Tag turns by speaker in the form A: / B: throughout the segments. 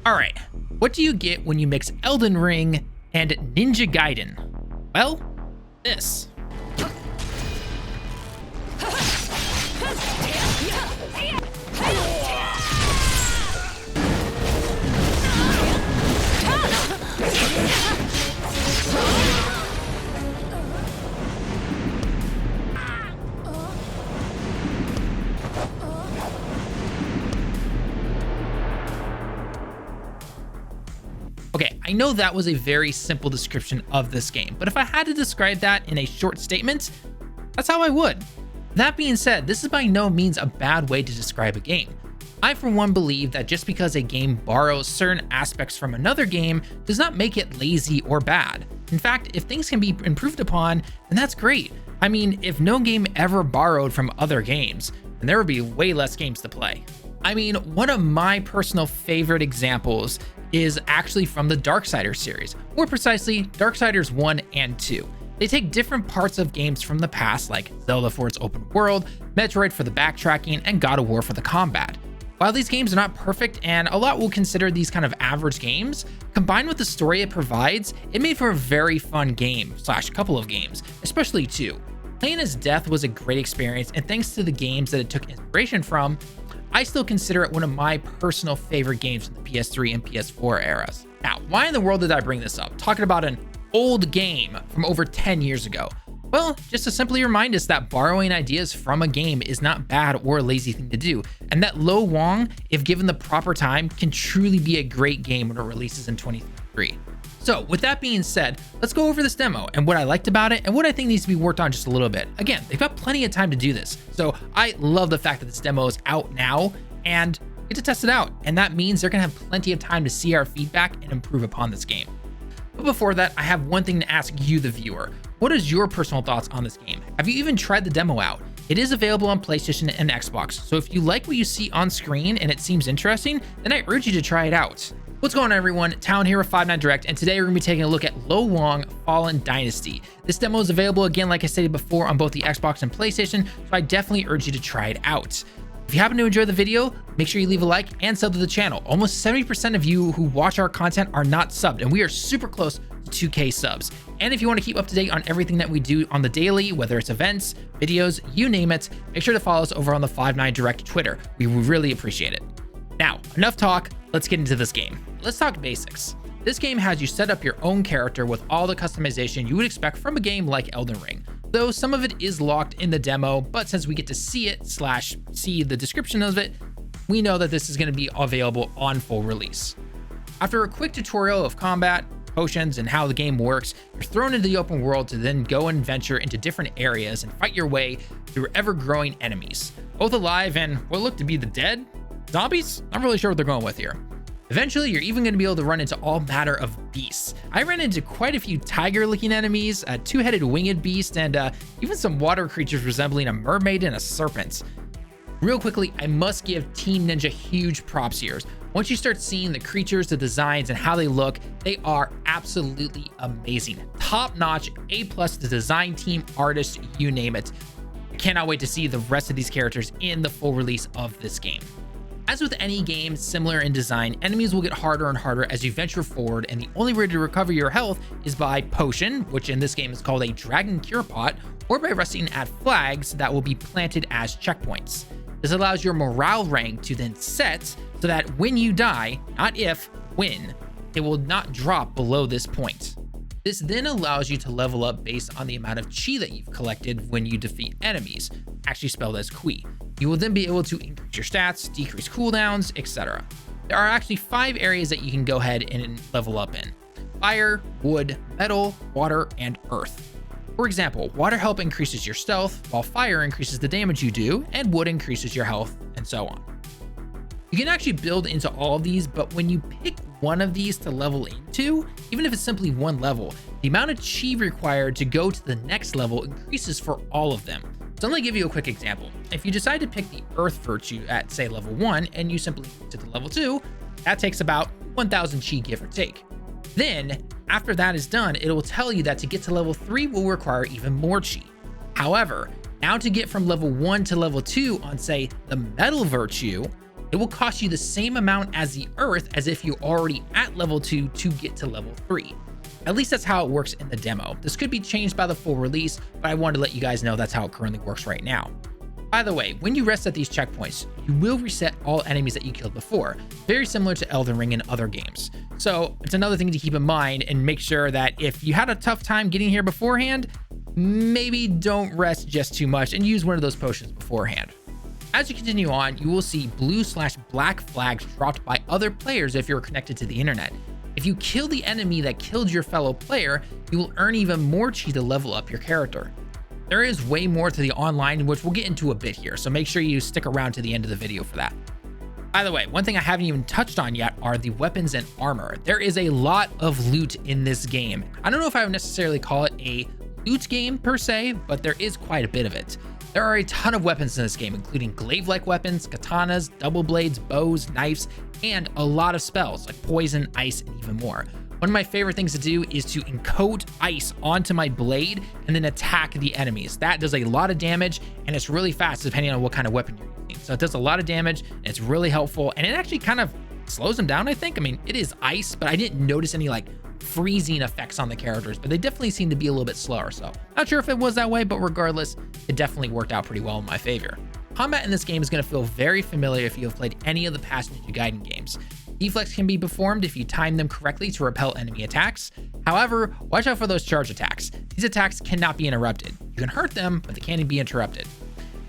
A: All right, what do you get when you mix Elden Ring and Ninja Gaiden? Well, this. Okay, I know that was a very simple description of this game, but if I had to describe that in a short statement, that's how I would. That being said, this is by no means a bad way to describe a game. I for one believe that just because a game borrows certain aspects from another game does not make it lazy or bad. In fact, if things can be improved upon, then that's great. I mean, if no game ever borrowed from other games, then there would be way less games to play. I mean, one of my personal favorite examples is actually from the Darksiders series, more precisely Darksiders 1 and 2. They take different parts of games from the past, like Zelda for its open world, Metroid for the backtracking, and God of War for the combat. While these games are not perfect, and a lot will consider these kind of average games, combined with the story it provides, it made for a very fun game / couple of games, especially 2. Playing as Death was a great experience, and thanks to the games that it took inspiration from, I still consider it one of my personal favorite games from the PS3 and PS4 eras. Now, why in the world did I bring this up? Talking about an old game from over 10 years ago. Well, just to simply remind us that borrowing ideas from a game is not bad or a lazy thing to do, and that Lo Wong, if given the proper time, can truly be a great game when it releases in 2023. So with that being said, let's go over this demo and what I liked about it and what I think needs to be worked on just a little bit. Again, they've got plenty of time to do this. So I love the fact that this demo is out now and get to test it out. And that means they're gonna have plenty of time to see our feedback and improve upon this game. But before that, I have one thing to ask you, the viewer. What is your personal thoughts on this game? Have you even tried the demo out? It is available on PlayStation and Xbox. So if you like what you see on screen and it seems interesting, then I urge you to try it out. What's going on, everyone? Tallen here with 59 Direct, and today we're going to be taking a look at Lo Wong Fallen Dynasty. This demo is available again, like I stated before, on both the Xbox and PlayStation, so I definitely urge you to try it out. If you happen to enjoy the video, make sure you leave a like and sub to the channel. Almost 70% of you who watch our content are not subbed, and we are super close to 2K subs. And if you want to keep up to date on everything that we do on the daily, whether it's events, videos, you name it, make sure to follow us over on the 59 Direct Twitter. We really appreciate it. Now, enough talk, let's get into this game. Let's talk basics. This game has you set up your own character with all the customization you would expect from a game like Elden Ring. Though some of it is locked in the demo, but since we get to see it / see the description of it, we know that this is going to be available on full release. After a quick tutorial of combat, potions, and how the game works, you're thrown into the open world to then go and venture into different areas and fight your way through ever-growing enemies, both alive and what look to be the dead. Zombies? Not really sure what they're going with here. Eventually, you're even going to be able to run into all manner of beasts. I ran into quite a few tiger-looking enemies, a two-headed winged beast, and even some water creatures resembling a mermaid and a serpent. Real quickly, I must give Team Ninja huge props here. Once you start seeing the creatures, the designs, and how they look, they are absolutely amazing. Top-notch, A+ the design team, artists, you name it. I cannot wait to see the rest of these characters in the full release of this game. As with any game similar in design, enemies will get harder and harder as you venture forward, and the only way to recover your health is by potion, which in this game is called a dragon cure pot, or by resting at flags that will be planted as checkpoints. This allows your morale rank to then set so that when you die, not if, when, it will not drop below this point. This then allows you to level up based on the amount of chi that you've collected when you defeat enemies, actually spelled as Qui. You will then be able to increase your stats, decrease cooldowns, etc. There are actually 5 areas that you can go ahead and level up in: fire, wood, metal, water, and earth. For example, water help increases your stealth, while fire increases the damage you do, and wood increases your health, and so on. You can actually build into all of these, but when you pick one of these to level into, even if it's simply one level, the amount of chi required to go to the next level increases for all of them. So let me give you a quick example. If you decide to pick the Earth Virtue at, say, level 1, and you simply to the level 2, that takes about 1,000 chi, give or take. Then, after that is done, it will tell you that to get to level 3 will require even more chi. However, now to get from level 1 to level 2 on, say, the Metal Virtue, It will cost you the same amount as the Earth as if you're already at level 2 to get to level 3. At least that's how it works in the demo. This could be changed by the full release, but I wanted to let you guys know that's how it currently works right now. By the way, when you rest at these checkpoints, you will reset all enemies that you killed before, very similar to Elden Ring and other games. So it's another thing to keep in mind, and make sure that if you had a tough time getting here beforehand, maybe don't rest just too much and use one of those potions beforehand. As you continue on, you will see blue/black flags dropped by other players if you're connected to the internet. If you kill the enemy that killed your fellow player, you will earn even more chi to level up your character. There is way more to the online, which we'll get into a bit here, so make sure you stick around to the end of the video for that. By the way, one thing I haven't even touched on yet are the weapons and armor. There is a lot of loot in this game. I don't know if I would necessarily call it a loot game per se, but there is quite a bit of it. There are a ton of weapons in this game, including glaive-like weapons, katanas, double blades, bows, knives, and a lot of spells like poison, ice, and even more. One of my favorite things to do is to encode ice onto my blade and then attack the enemies. That does a lot of damage, and it's really fast depending on what kind of weapon you're using. So it does a lot of damage, and it's really helpful, and it actually kind of slows them down, I think. I mean, it is ice, but I didn't notice any like freezing effects on the characters, but they definitely seem to be a little bit slower. So not sure if it was that way, but regardless, it definitely worked out pretty well in my favor. Combat in this game is going to feel very familiar if you have played any of the past Ninja Gaiden games. Deflects can be performed if you time them correctly to repel enemy attacks. However, watch out for those charge attacks. These attacks cannot be interrupted. You can hurt them, but they can't be interrupted.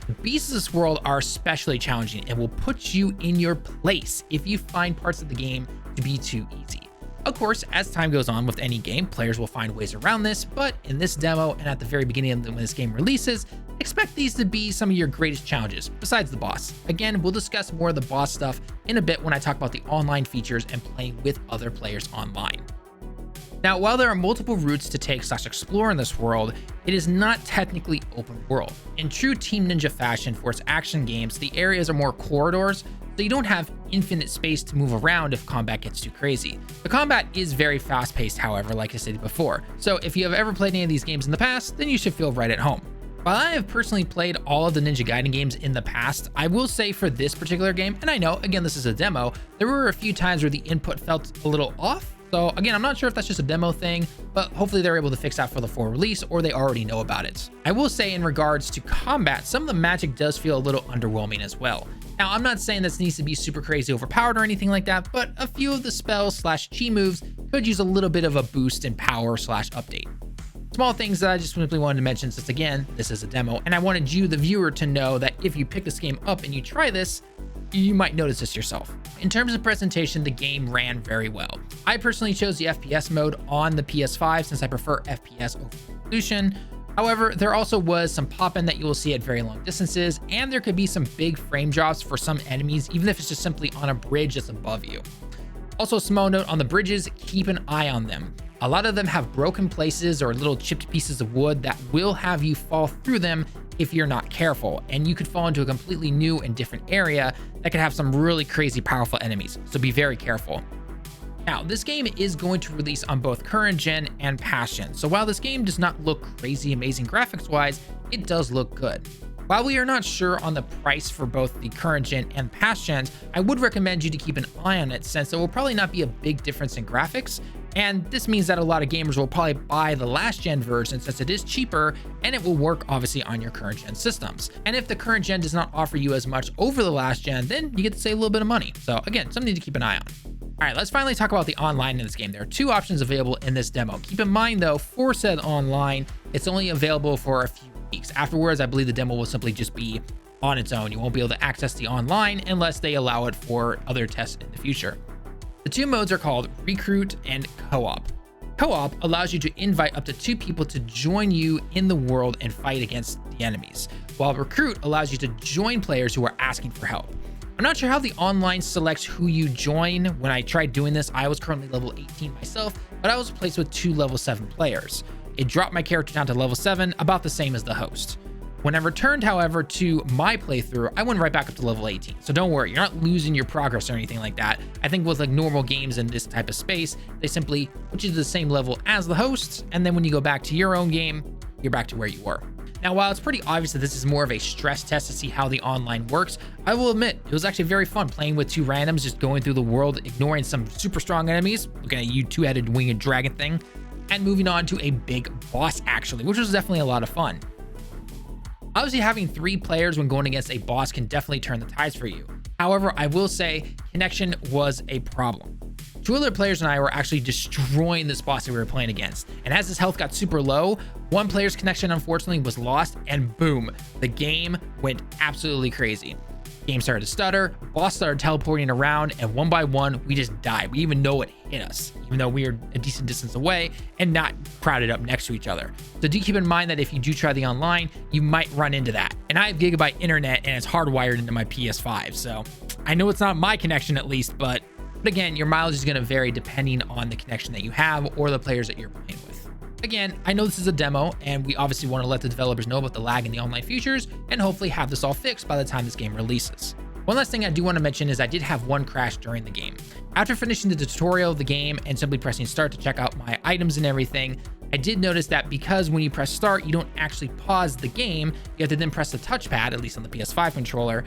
A: The beasts of this world are especially challenging and will put you in your place if you find parts of the game to be too easy. Of course, as time goes on with any game, players will find ways around this, but in this demo and at the very beginning of when this game releases, expect these to be some of your greatest challenges, besides the boss. Again, we'll discuss more of the boss stuff in a bit when I talk about the online features and playing with other players online. Now, while there are multiple routes to take/explore in this world, it is not technically open world. In true Team Ninja fashion for its action games, the areas are more corridors, so you don't have infinite space to move around if combat gets too crazy. The combat is very fast paced, however, like I said before, so if you have ever played any of these games in the past, then you should feel right at home. While I have personally played all of the Ninja Gaiden games in the past, I will say for this particular game, and I know, again, this is a demo, there were a few times where the input felt a little off. So again, I'm not sure if that's just a demo thing, but hopefully they're able to fix that for the full release, or they already know about it. I will say in regards to combat, some of the magic does feel a little underwhelming as well. Now, I'm not saying this needs to be super crazy overpowered or anything like that, but a few of the spells/chi moves could use a little bit of a boost in power/update. Small things that I just simply wanted to mention, since again, this is a demo, and I wanted you, the viewer, to know that if you pick this game up and you try this, you might notice this yourself. In terms of presentation, the game ran very well. I personally chose the FPS mode on the PS5 since I prefer FPS over resolution. However, there also was some pop-in that you will see at very long distances, and there could be some big frame drops for some enemies, even if it's just simply on a bridge just above you. Also, a small note on the bridges, keep an eye on them. A lot of them have broken places or little chipped pieces of wood that will have you fall through them if you're not careful, and you could fall into a completely new and different area that could have some really crazy powerful enemies, so be very careful. Now, this game is going to release on both current gen and past gen, so while this game does not look crazy amazing graphics wise, it does look good. While we are not sure on the price for both the current gen and past gens, I would recommend you to keep an eye on it, since there will probably not be a big difference in graphics, and this means that a lot of gamers will probably buy the last gen version since it is cheaper and it will work obviously on your current gen systems. And if the current gen does not offer you as much over the last gen, then you get to save a little bit of money. So again, something to keep an eye on. All right, let's finally talk about the online in this game. There are two options available in this demo. Keep in mind though, for said online, it's only available for a few weeks. Afterwards, I believe the demo will simply just be on its own. You won't be able to access the online unless they allow it for other tests in the future. The two modes are called Recruit and Co-op. Co-op allows you to invite up to 2 people to join you in the world and fight against the enemies, while Recruit allows you to join players who are asking for help. I'm not sure how the online selects who you join. When I tried doing this, I was currently level 18 myself, but I was placed with 2 level 7 players. It dropped my character down to level 7, about the same as the host. When I returned, however, to my playthrough, I went right back up to level 18. So don't worry, you're not losing your progress or anything like that. I think with like normal games in this type of space, they simply put you to the same level as the hosts, and then when you go back to your own game, you're back to where you were. Now, while it's pretty obvious that this is more of a stress test to see how the online works, I will admit it was actually very fun playing with two randoms, just going through the world, ignoring some super strong enemies, looking at you two-headed winged dragon thing, and moving on to a big boss actually, which was definitely a lot of fun. Obviously, having 3 players when going against a boss can definitely turn the tides for you. However, I will say connection was a problem. 2 other players and I were actually destroying this boss that we were playing against. And as his health got super low, one player's connection unfortunately was lost, and boom, the game went absolutely crazy. Game started to stutter, boss started teleporting around, and one by one, we just died. We didn't even know it hit us, even though we were a decent distance away and not crowded up next to each other. So do keep in mind that if you do try the online, you might run into that. And I have gigabyte internet and it's hardwired into my PS5. So I know it's not my connection at least, but again, your mileage is going to vary depending on the connection that you have or the players that you're playing with. Again, I know this is a demo and we obviously want to let the developers know about the lag in the online features and hopefully have this all fixed by the time this game releases. One last thing I do want to mention is I did have one crash during the game. After finishing the tutorial of the game and simply pressing start to check out my items and everything, I did notice that because when you press start, you don't actually pause the game, you have to then press the touchpad, at least on the PS5 controller,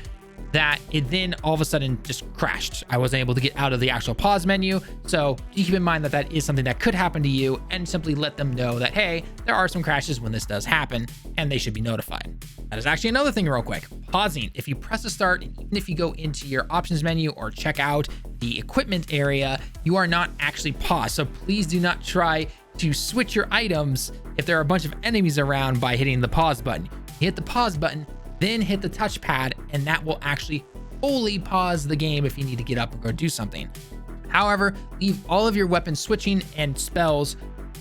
A: that it then all of a sudden just crashed. I wasn't able to get out of the actual pause menu. So keep in mind that that is something that could happen to you, and simply let them know that, hey, there are some crashes when this does happen and they should be notified. That is actually another thing real quick. Pausing. If you press a start, and even if you go into your options menu or check out the equipment area, you are not actually paused. So please do not try to switch your items if there are a bunch of enemies around by hitting the pause button. You hit the pause button, then hit the touchpad, and that will actually fully pause the game if you need to get up and go do something. However, leave all of your weapon switching and spells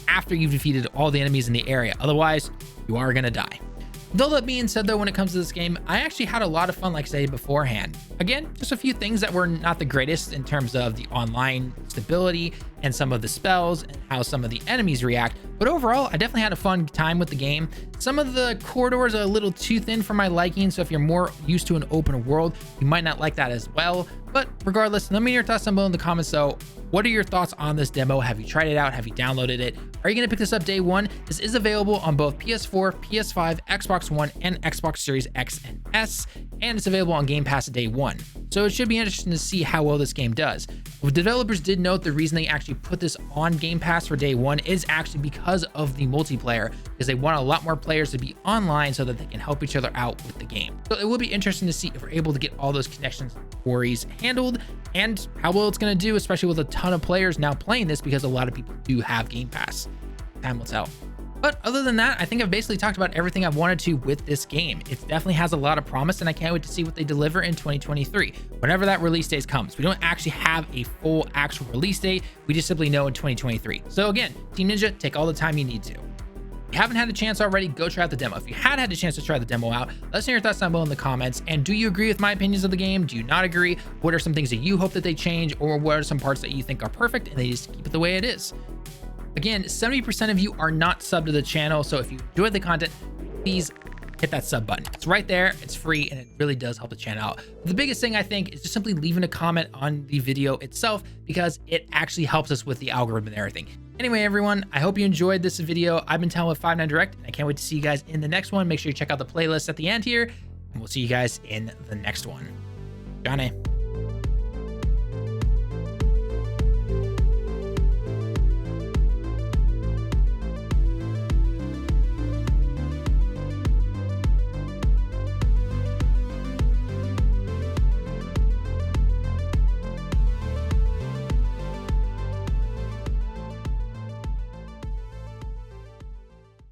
A: after you've defeated all the enemies in the area. Otherwise, you are gonna die. With all that being said though, when it comes to this game, I actually had a lot of fun, like I said beforehand. Again, just a few things that were not the greatest in terms of the online stability and some of the spells and how some of the enemies react. But overall, I definitely had a fun time with the game. Some of the corridors are a little too thin for my liking, so if you're more used to an open world, you might not like that as well. But regardless, let me know your thoughts down below in the comments though. What are your thoughts on this demo? Have you tried it out? Have you downloaded it? Are you gonna pick this up day one? This is available on both PS4, PS5, Xbox One, and Xbox Series X and S, and it's available on Game Pass day one. So it should be interesting to see how well this game does. The developers did note the reason they actually put this on Game Pass for day one is actually because of the multiplayer, because they want a lot more players to be online so that they can help each other out with the game. So it will be interesting to see if we're able to get all those connections worries handled and how well it's going to do, especially with a ton of players now playing this, because a lot of people do have Game Pass. Time will tell. But other than that, I think I've basically talked about everything I've wanted to with this game. It definitely has a lot of promise, and I can't wait to see what they deliver in 2023, whenever that release date comes. We don't actually have a full actual release date. We just simply know in 2023. So again, Team Ninja, take all the time you need to. If you haven't had a chance already, go try out the demo. If you had a chance to try the demo out, let us know your thoughts down below in the comments. And do you agree with my opinions of the game? Do you not agree? What are some things that you hope that they change, or what are some parts that you think are perfect and they just keep it the way it is? Again, 70% of you are not subbed to the channel, so if you enjoyed the content, please hit that sub button. It's right there, it's free, and it really does help the channel out. The biggest thing I think is just simply leaving a comment on the video itself, because it actually helps us with the algorithm and everything. Anyway, everyone, I hope you enjoyed this video. I've been Tallen with 59 Direct, and I can't wait to see you guys in the next one. Make sure you check out the playlist at the end here, and we'll see you guys in the next one. Johnny.